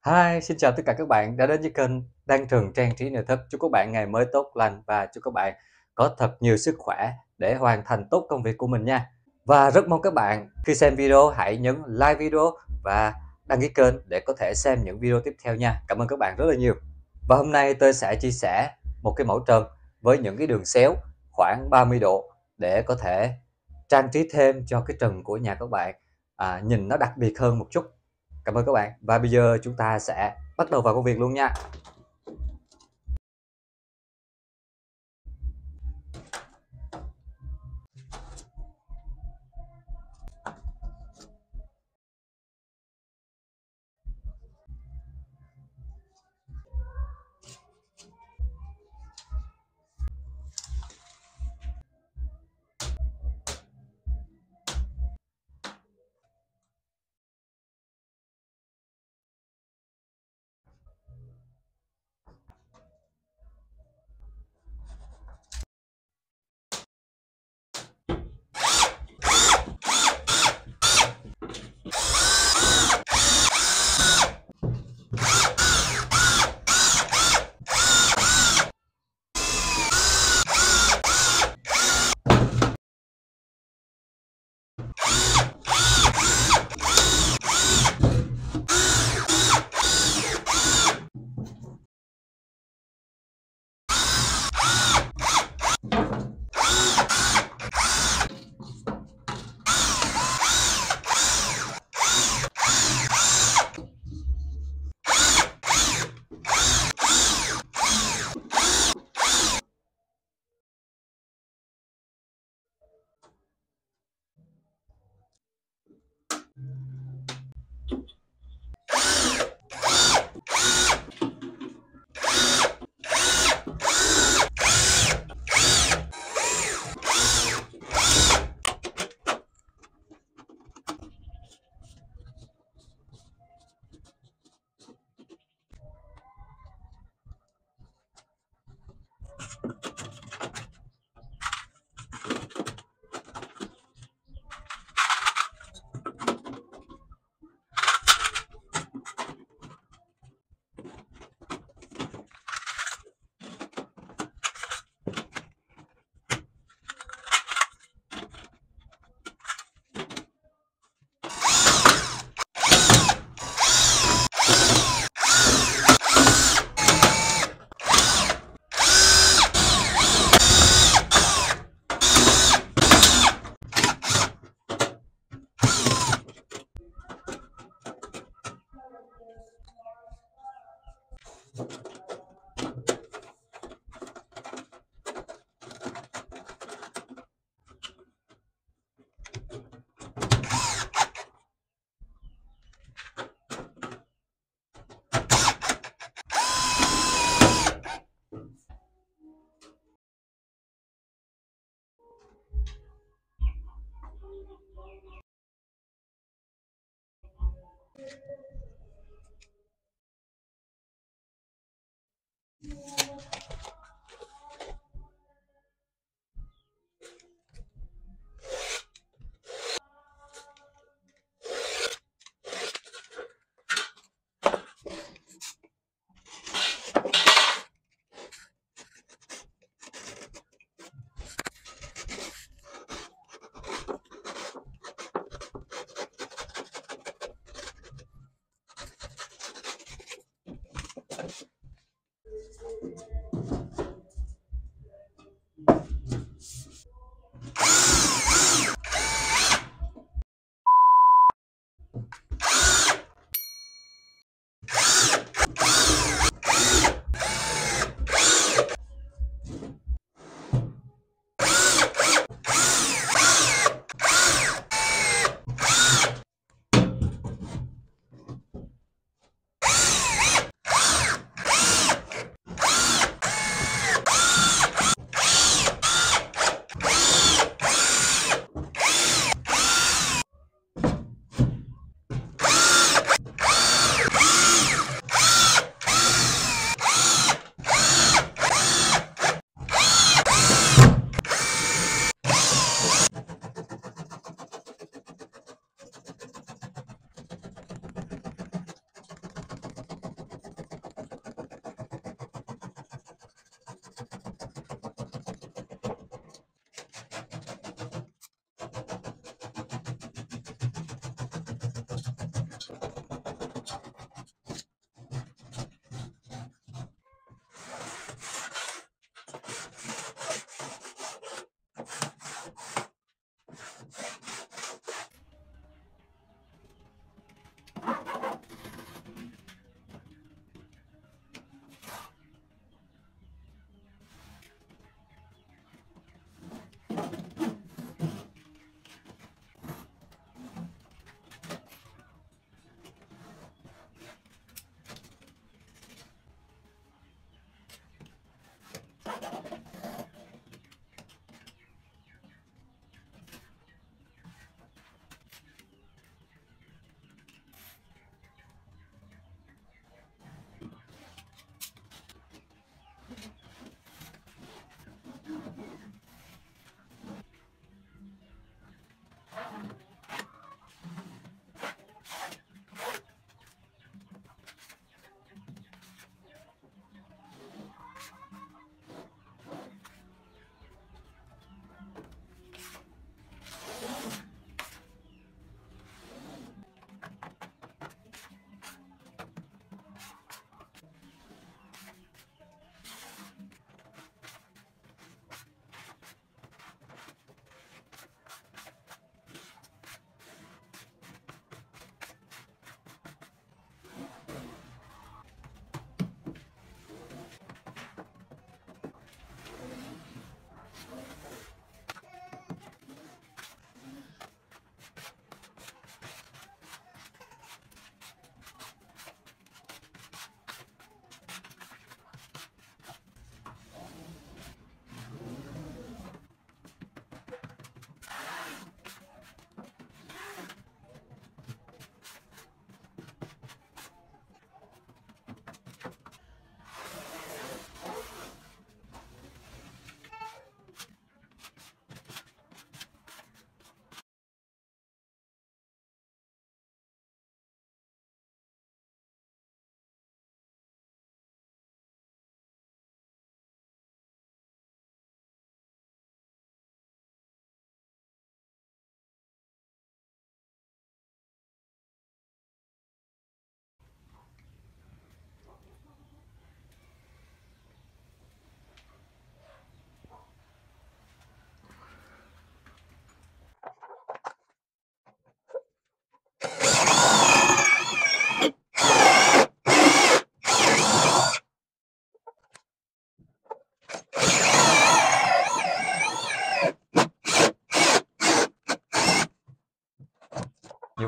Hi, xin chào tất cả các bạn đã đến với kênh Đan Trường Trang Trí Nội Thất. Chúc các bạn ngày mới tốt lành và chúc các bạn có thật nhiều sức khỏe để hoàn thành tốt công việc của mình nha. Và rất mong các bạn khi xem video hãy nhấn like video và đăng ký kênh để có thể xem những video tiếp theo nha. Cảm ơn các bạn rất là nhiều. Và hôm nay tôi sẽ chia sẻ một cái mẫu trần với những cái đường xéo khoảng 30 độ để có thể trang trí thêm cho cái trần của nhà các bạn nhìn nó đặc biệt hơn một chút. Cảm ơn các bạn và bây giờ chúng ta sẽ bắt đầu vào công việc luôn nha.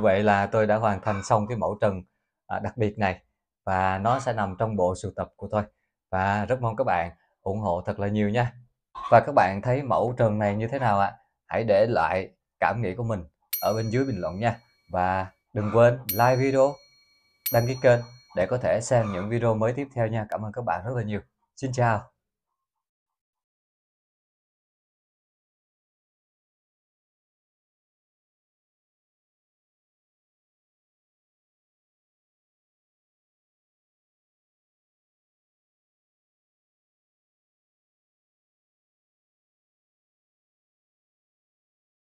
vậy là tôi đã hoàn thành xong cái mẫu trần đặc biệt này, và nó sẽ nằm trong bộ sưu tập của tôi, và rất mong các bạn ủng hộ thật là nhiều nha. Và các bạn thấy mẫu trần này như thế nào ạ? Hãy để lại cảm nghĩ của mình ở bên dưới bình luận nha. Và đừng quên like video, đăng ký kênh để có thể xem những video mới tiếp theo nha. Cảm ơn các bạn rất là nhiều. Xin chào.